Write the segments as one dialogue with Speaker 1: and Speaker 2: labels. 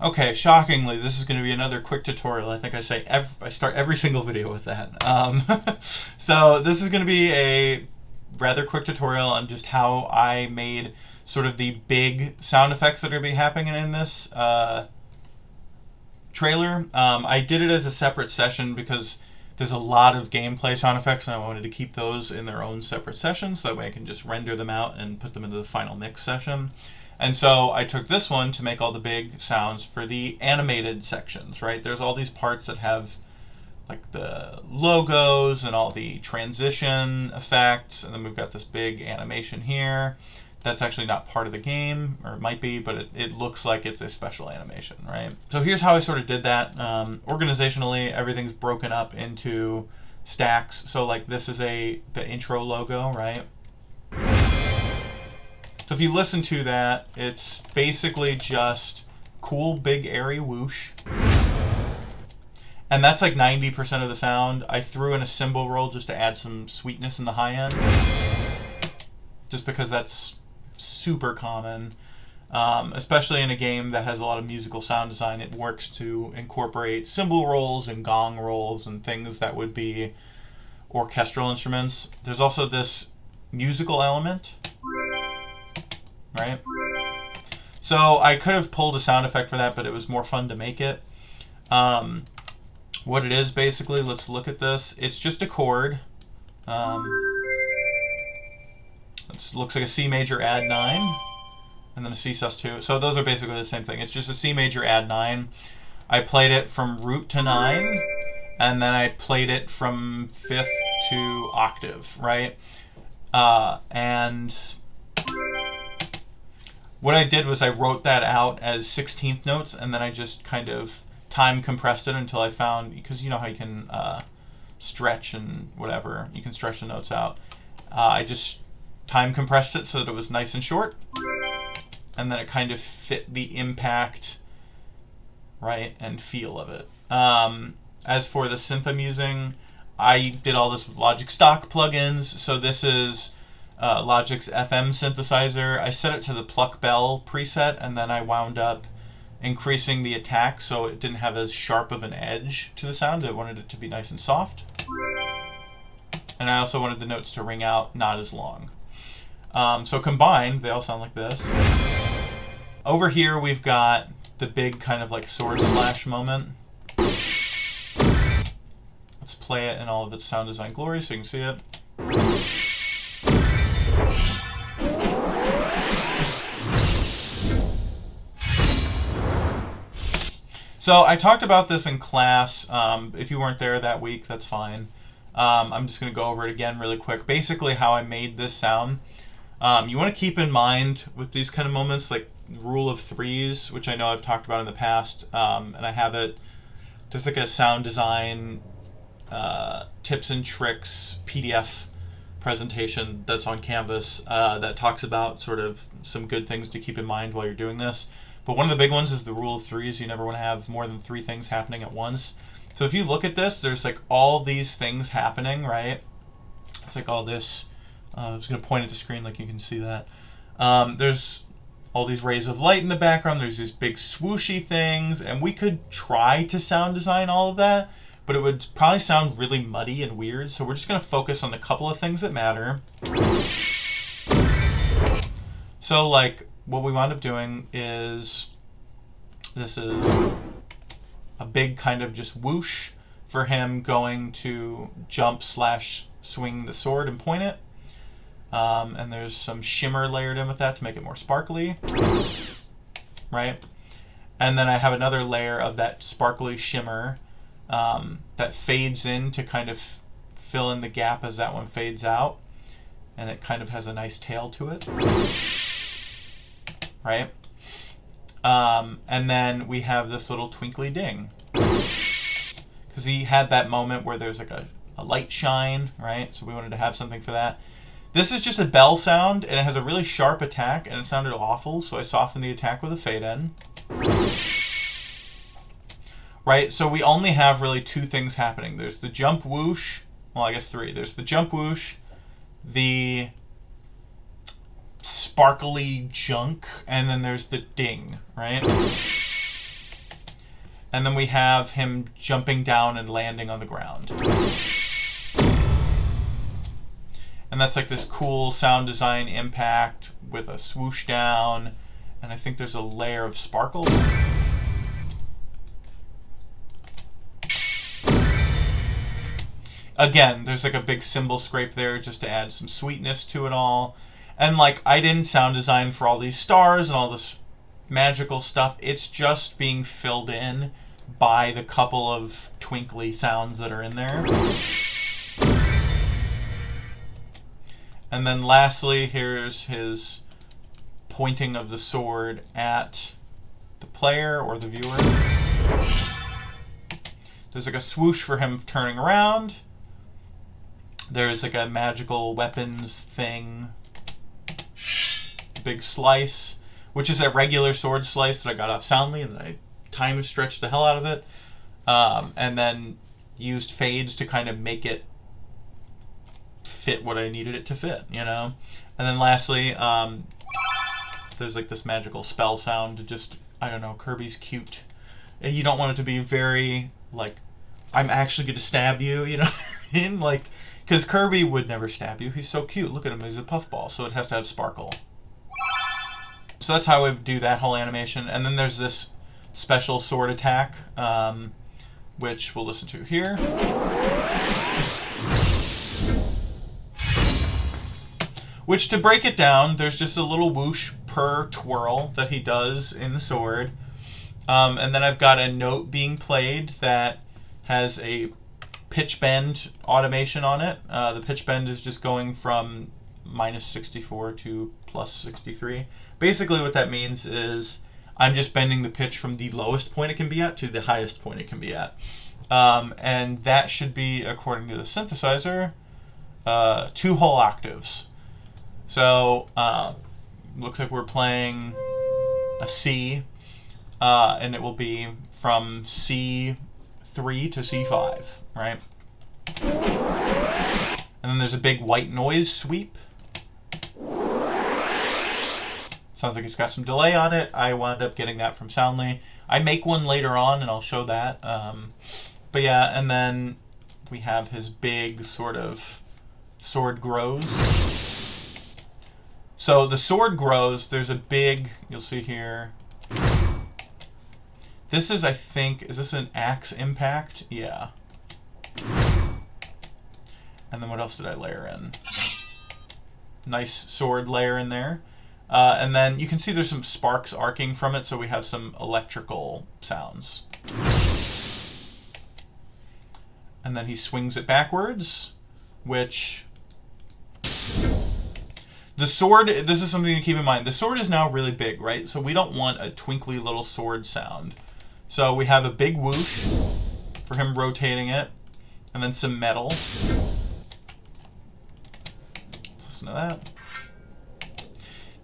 Speaker 1: Okay, shockingly, this is going to be another quick tutorial. I think I start every single video with that. So this is going to be a rather quick tutorial on just how I made sort of the big sound effects that are going to be happening in this trailer. I did it as a separate session because there's a lot of gameplay sound effects and I wanted to keep those in their own separate sessions so that way I can just render them out and put them into the final mix session. And so I took this one to make all the big sounds for the animated sections, right? There's all these parts that have like the logos and all the transition effects, and then we've got this big animation here. That's actually not part of the game, or it might be, but it looks like it's a special animation, right? So here's how I sort of did that. Organizationally, everything's broken up into stacks. So like this is the intro logo, right? So if you listen to that, it's basically just cool, big, airy whoosh. And that's like 90% of the sound. I threw in a cymbal roll just to add some sweetness in the high end. Just because that's super common. Especially in a game that has a lot of musical sound design, it works to incorporate cymbal rolls and gong rolls and things that would be orchestral instruments. There's also this musical element. Right? So I could have pulled a sound effect for that, but it was more fun to make it. What it is basically, let's look at this. It's just a chord. It looks like a C major add 9, and then a C sus2. So those are basically the same thing. It's just a C major add 9. I played it from root to 9, and then I played it from 5th to octave, right? And what I did was I wrote that out as 16th notes, and then I just kind of time compressed it until I found, because you know how you can stretch and whatever, you can stretch the notes out. I just time compressed it so that it was nice and short, and then it kind of fit the impact, right, and feel of it. As for the synth I'm using, I did all this with Logic stock plugins, so this is Logic's FM synthesizer. I set it to the pluck bell preset, and then I wound up increasing the attack so it didn't have as sharp of an edge to the sound. I wanted it to be nice and soft. And I also wanted the notes to ring out not as long. So combined, they all sound like this. Over here we've got the big kind of like sword slash moment. Let's play it in all of its sound design glory so you can see it. So I talked about this in class. If you weren't there that week, that's fine. I'm just going to go over it again really quick. Basically how I made this sound. You want to keep in mind with these kind of moments, like rule of threes, which I know I've talked about in the past, and I have it, there's like a sound design tips and tricks PDF presentation that's on Canvas that talks about sort of some good things to keep in mind while you're doing this. But one of the big ones is the rule of threes. You never want to have more than 3 things happening at once. So if you look at this, there's like all these things happening, right? It's like all this. I'm just going to point at the screen like you can see that. There's all these rays of light in the background. There's these big swooshy things. And we could try to sound design all of that, but it would probably sound really muddy and weird. So we're just going to focus on the couple of things that matter. So like what we wound up doing is, this is a big kind of just whoosh for him going to jump slash swing the sword and point it. And there's some shimmer layered in with that to make it more sparkly, right? And then I have another layer of that sparkly shimmer that fades in to kind of fill in the gap as that one fades out. And it kind of has a nice tail to it, right? And then we have this little twinkly ding. Because he had that moment where there's like a light shine, right? So we wanted to have something for that. This is just a bell sound, and it has a really sharp attack, and it sounded awful, so I softened the attack with a fade-in. Right, so we only have really 2 things happening. There's the jump whoosh, well I guess 3. There's the jump whoosh, the sparkly junk, and then there's the ding, right? And then we have him jumping down and landing on the ground. And that's like this cool sound design impact with a swoosh down. And I think there's a layer of sparkle. Again, there's like a big cymbal scrape there just to add some sweetness to it all. And like, I didn't sound design for all these stars and all this magical stuff. It's just being filled in by the couple of twinkly sounds that are in there. And then lastly, here's his pointing of the sword at the player or the viewer. There's like a swoosh for him turning around. There's like a magical weapons thing. Big slice, which is a regular sword slice that I got off Soundly, and then I time stretched the hell out of it. And then used fades to kind of make it fit what I needed it to fit, you know? And then lastly, there's like this magical spell sound to just, I don't know, Kirby's cute. You don't want it to be very, like, I'm actually going to stab you, you know what I mean? Like, because Kirby would never stab you. He's so cute. Look at him. He's a puffball, so it has to have sparkle. So that's how I would do that whole animation. And then there's this special sword attack, which we'll listen to here. Which, to break it down, there's just a little whoosh per twirl that he does in the sword. And then I've got a note being played that has a pitch bend automation on it. The pitch bend is just going from -64 to +63. Basically what that means is I'm just bending the pitch from the lowest point it can be at to the highest point it can be at. And that should be, according to the synthesizer, 2 whole octaves. So, looks like we're playing a C, and it will be from C3 to C5, right? And then there's a big white noise sweep. Sounds like it's got some delay on it. I wound up getting that from Soundly. I make one later on, and I'll show that. But yeah, and then we have his big sort of sword grows. So the sword grows, there's a big, you'll see here. This is, I think, is this an axe impact? Yeah. And then what else did I layer in? Nice sword layer in there. And then you can see there's some sparks arcing from it, so we have some electrical sounds. And then he swings it backwards, which... The sword, this is something to keep in mind. The sword is now really big, right? So we don't want a twinkly little sword sound. So we have a big whoosh for him rotating it, and then some metal. Let's listen to that.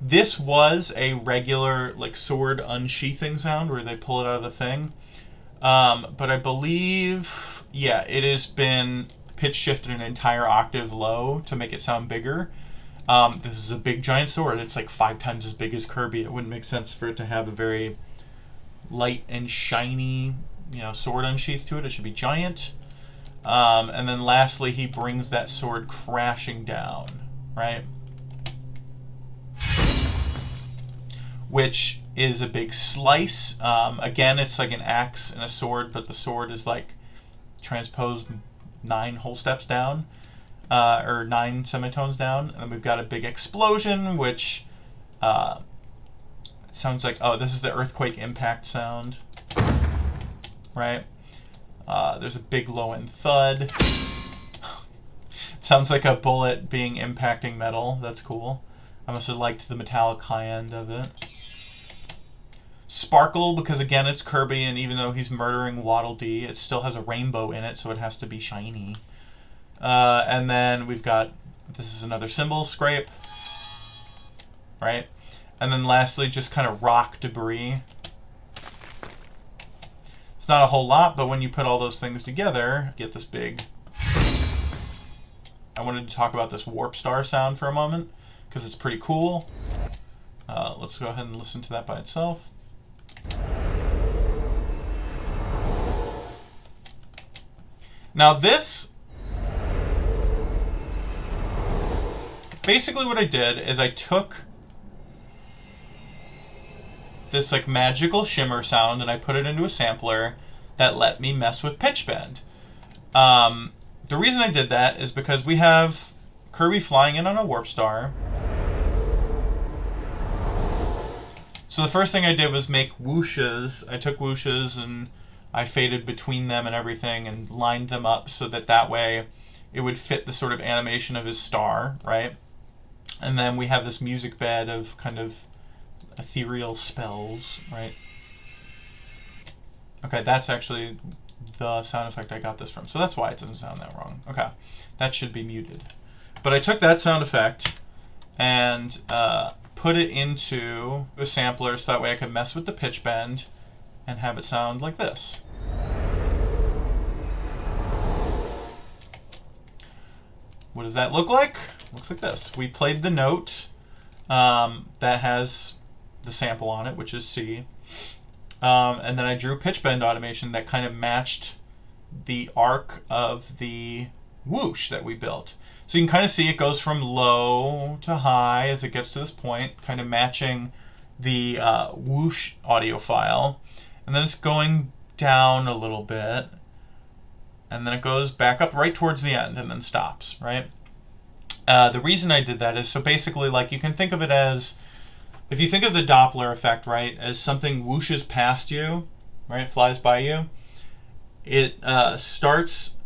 Speaker 1: This was a regular, like, sword unsheathing sound where they pull it out of the thing. But I believe, yeah, it has been pitch shifted an entire octave low to make it sound bigger. This is a big giant sword. It's like 5 times as big as Kirby. It wouldn't make sense for it to have a very light and shiny, you know, sword unsheath to it. It should be giant. And then lastly, he brings that sword crashing down, right? Which is a big slice. Again, it's like an axe and a sword, but the sword is like transposed 9 whole steps down. Or 9 semitones down, and then we've got a big explosion, which sounds like, oh, this is the earthquake impact sound, right? There's a big low end thud. It sounds like a bullet being impacting metal. That's cool. I must have liked the metallic high end of it. Sparkle, because again, it's Kirby, and even though he's murdering Waddle Dee, it still has a rainbow in it, so it has to be shiny. And then we've got, this is another cymbal scrape, right? And then lastly, just kind of rock debris. It's not a whole lot, but when you put all those things together, you get this big... I wanted to talk about this warp star sound for a moment, because it's pretty cool. Let's go ahead and listen to that by itself. Now this, basically what I did is I took this like magical shimmer sound and I put it into a sampler that let me mess with pitch bend. The reason I did that is because we have Kirby flying in on a warp star. So the first thing I did was make whooshes. I took whooshes and I faded between them and everything and lined them up so that way it would fit the sort of animation of his star, right? And then we have this music bed of kind of ethereal spells, right? Okay, that's actually the sound effect I got this from. So that's why it doesn't sound that wrong. Okay, that should be muted. But I took that sound effect and put it into a sampler so that way I could mess with the pitch bend and have it sound like this. What does that look like? Looks like this. We played the note that has the sample on it, which is C. And then I drew pitch bend automation that kind of matched the arc of the whoosh that we built. So you can kind of see it goes from low to high as it gets to this point, kind of matching the whoosh audio file. And then it's going down a little bit. And then it goes back up right towards the end and then stops, right? The reason I did that is so basically, like, you can think of it as, if you think of the Doppler effect, right, as something whooshes past you, right, flies by you, it starts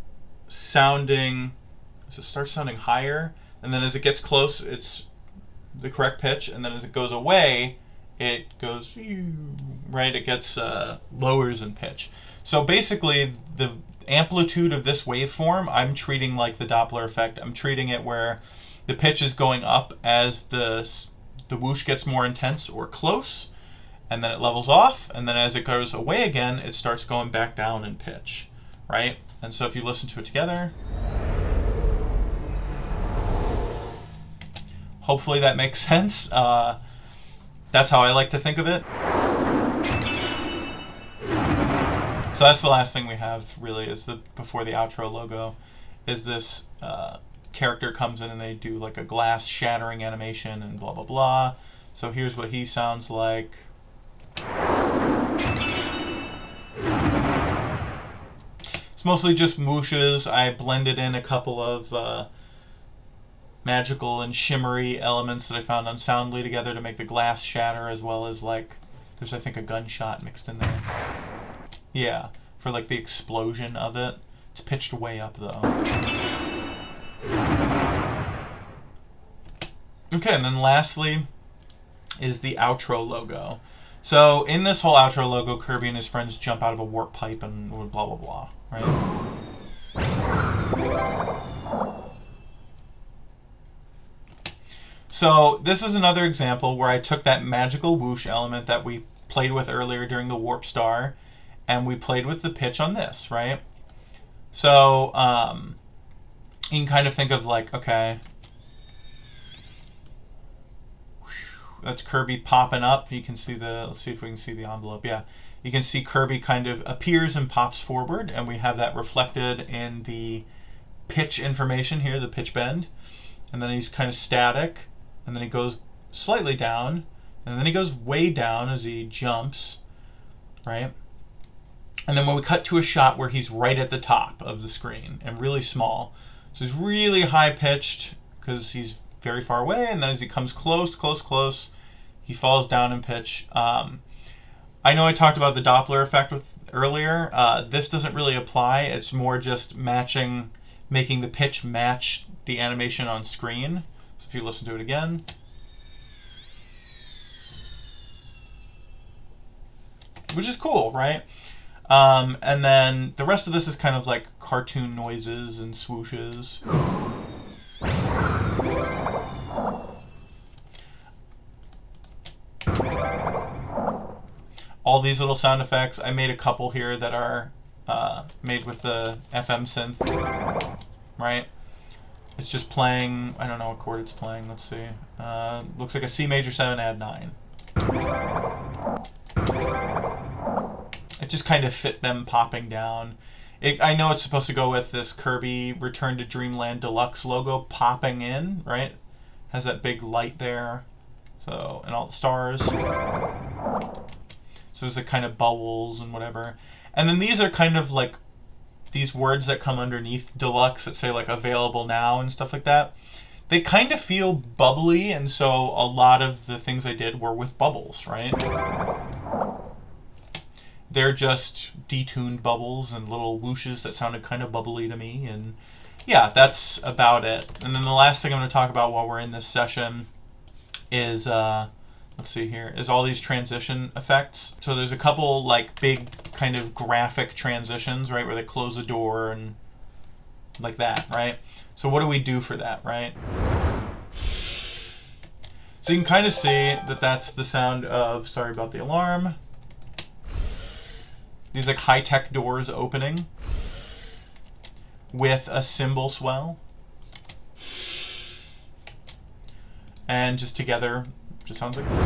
Speaker 1: sounding higher, and then as it gets close, it's the correct pitch, and then as it goes away, it goes, right, it gets lowers in pitch. So basically, the amplitude of this waveform, I'm treating like the Doppler effect. I'm treating it where the pitch is going up as the whoosh gets more intense or close, and then it levels off, and then as it goes away again, it starts going back down in pitch, right? And so if you listen to it together, hopefully that makes sense. That's how I like to think of it. So that's the last thing we have, really, is before the outro logo, is this character comes in and they do like a glass shattering animation and blah, blah, blah. So here's what he sounds like. It's mostly just whooshes. I blended in a couple of magical and shimmery elements that I found on Soundly together to make the glass shatter, as well as, like, there's, I think, a gunshot mixed in there. Yeah, for like the explosion of it. It's pitched way up though. Okay, and then lastly is the outro logo. So in this whole outro logo, Kirby and his friends jump out of a warp pipe and blah blah blah, right? So this is another example where I took that magical whoosh element that we played with earlier during the warp star, and we played with the pitch on this, right? So you can kind of think of like, okay, that's Kirby popping up. You can see let's see if we can see the envelope. Yeah, you can see Kirby kind of appears and pops forward, and we have that reflected in the pitch information here, the pitch bend. And then he's kind of static, and then he goes slightly down, and then he goes way down as he jumps, right? And then when we cut to a shot where he's right at the top of the screen and really small, so he's really high pitched because he's very far away, and then as he comes close, he falls down in pitch. I know I talked about the Doppler effect earlier. This doesn't really apply. It's more just making the pitch match the animation on screen. So if you listen to it again, which is cool, right? And then the rest of this is kind of like cartoon noises and swooshes. All these little sound effects, I made a couple here that are made with the FM synth, right? It's just playing, I don't know what chord it's playing, let's see. Looks like a C major 7 add 9. It just kind of fit them popping down. I know it's supposed to go with this Kirby Return to Dreamland Deluxe logo popping in, right? Has that big light there. So, and all the stars. So there's the kind of bubbles and whatever. And then these are kind of like these words that come underneath Deluxe that say like available now and stuff like that. They kind of feel bubbly, and so a lot of the things I did were with bubbles, right? They're just detuned bubbles and little whooshes that sounded kind of bubbly to me, and yeah, that's about it. And then the last thing I'm going to talk about while we're in this session is, let's see here, is all these transition effects. So there's a couple like big kind of graphic transitions, right, where they close the door and like that, right? So what do we do for that, right? So you can kind of see that that's the sound of, sorry about the alarm, these like high-tech doors opening with a cymbal swell. And just together, just sounds like this.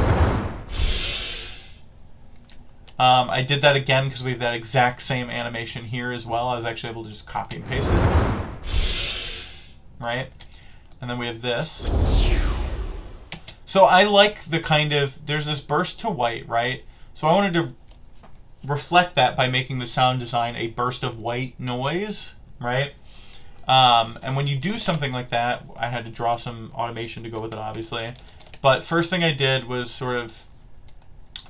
Speaker 1: I did that again because we have that exact same animation here as well. I was actually able to just copy and paste it. Right? And then we have this. So I like the kind of, there's this burst to white, right? So I wanted to reflect that by making the sound design a burst of white noise, right? And when you do something like that, I had to draw some automation to go with it, obviously. But first thing I did was sort of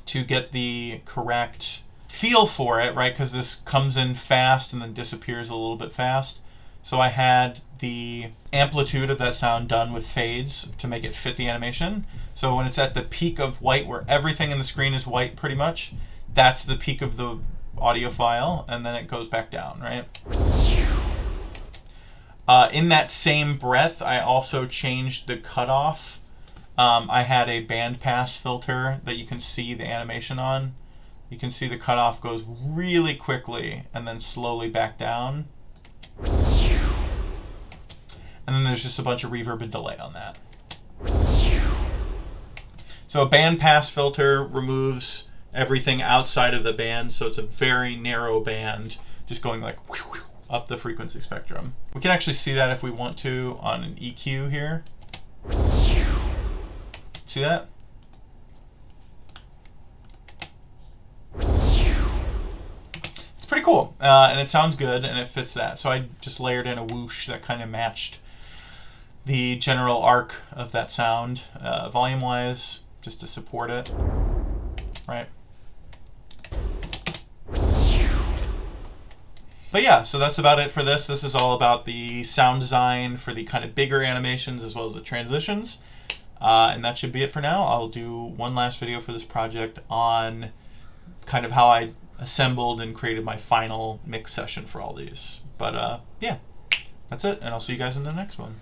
Speaker 1: to get the correct feel for it, right? Because this comes in fast and then disappears a little bit fast. So I had the amplitude of that sound done with fades to make it fit the animation. So when it's at the peak of white, where everything in the screen is white pretty much, that's the peak of the audio file, and then it goes back down, right? In that same breath, I also changed the cutoff. I had a bandpass filter that you can see the animation on. You can see the cutoff goes really quickly and then slowly back down. And then there's just a bunch of reverb and delay on that. So a bandpass filter removes everything outside of the band, so it's a very narrow band, just going like up the frequency spectrum. We can actually see that if we want to on an EQ here. See that? It's pretty cool, and it sounds good, and it fits that. So I just layered in a whoosh that kind of matched the general arc of that sound, volume-wise, just to support it, right? But yeah, so that's about it for this. This is all about the sound design for the kind of bigger animations as well as the transitions. And that should be it for now. I'll do one last video for this project on kind of how I assembled and created my final mix session for all these. But yeah, that's it, and I'll see you guys in the next one.